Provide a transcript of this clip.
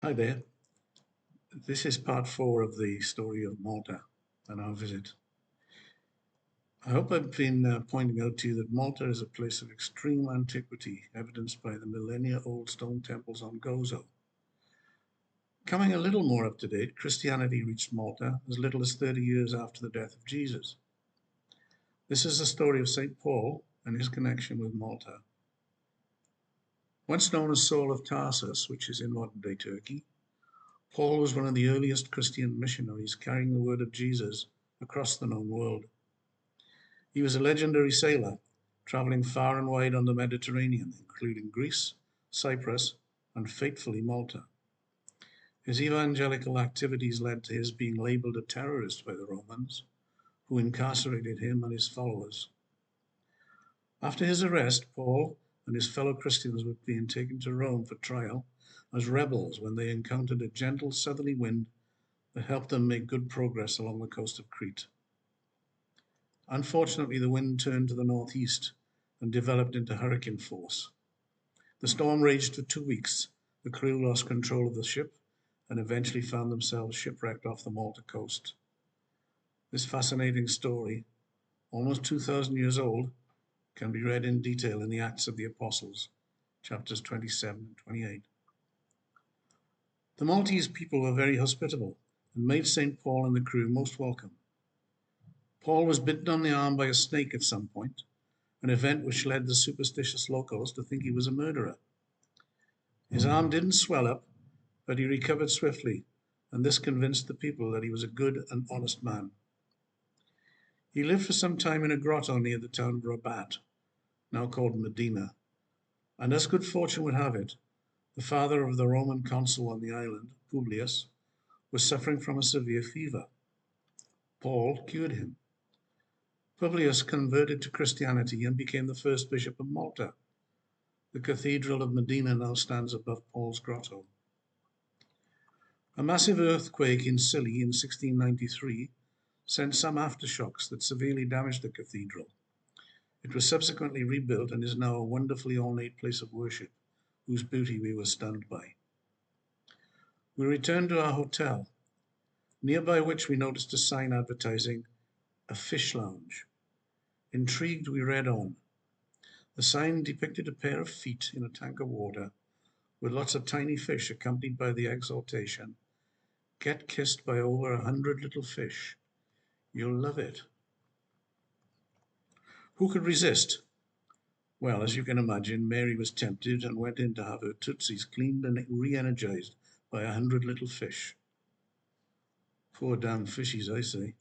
Hi there. This is part four of the story of Malta and our visit. I hope I've been pointing out to you that Malta is a place of extreme antiquity, evidenced by the millennia-old stone temples on Gozo. Coming a little more up to date, Christianity reached Malta as little as 30 years after the death of Jesus. This is the story of St. Paul and his connection with Malta. Once known as Saul of Tarsus, which is in modern-day Turkey, Paul was one of the earliest Christian missionaries carrying the word of Jesus across the known world. He was a legendary sailor, traveling far and wide on the Mediterranean, including Greece, Cyprus, and fatefully Malta. His evangelical activities led to his being labeled a terrorist by the Romans, who incarcerated him and his followers. After his arrest, Paul and his fellow Christians were being taken to Rome for trial as rebels when they encountered a gentle southerly wind that helped them make good progress along the coast of Crete. Unfortunately, the wind turned to the northeast and developed into hurricane force. The storm raged for 2 weeks. The crew lost control of the ship and eventually found themselves shipwrecked off the Malta coast. This fascinating story, almost 2,000 years old, can be read in detail in the Acts of the Apostles, chapters 27 and 28. The Maltese people were very hospitable and made St. Paul and the crew most welcome. Paul was bitten on the arm by a snake at some point, an event which led the superstitious locals to think he was a murderer. His arm didn't swell up, but he recovered swiftly, and this convinced the people that he was a good and honest man. He lived for some time in a grotto near the town of Rabat, now called Medina, and as good fortune would have it, the father of the Roman consul on the island, Publius, was suffering from a severe fever. Paul cured him. Publius converted to Christianity and became the first bishop of Malta. The Cathedral of Medina now stands above Paul's grotto. A massive earthquake in Scilly in 1693 sent some aftershocks that severely damaged the cathedral. It was subsequently rebuilt and is now a wonderfully ornate place of worship, whose beauty we were stunned by. We returned to our hotel, nearby which we noticed a sign advertising a fish lounge. Intrigued, we read on. The sign depicted a pair of feet in a tank of water with lots of tiny fish accompanied by the exhortation, "Get kissed by over 100 little fish. You'll love it." Who could resist? Well, as you can imagine, Mary was tempted and went in to have her tootsies cleaned and re-energized by 100 little fish. Poor damn fishies, I say.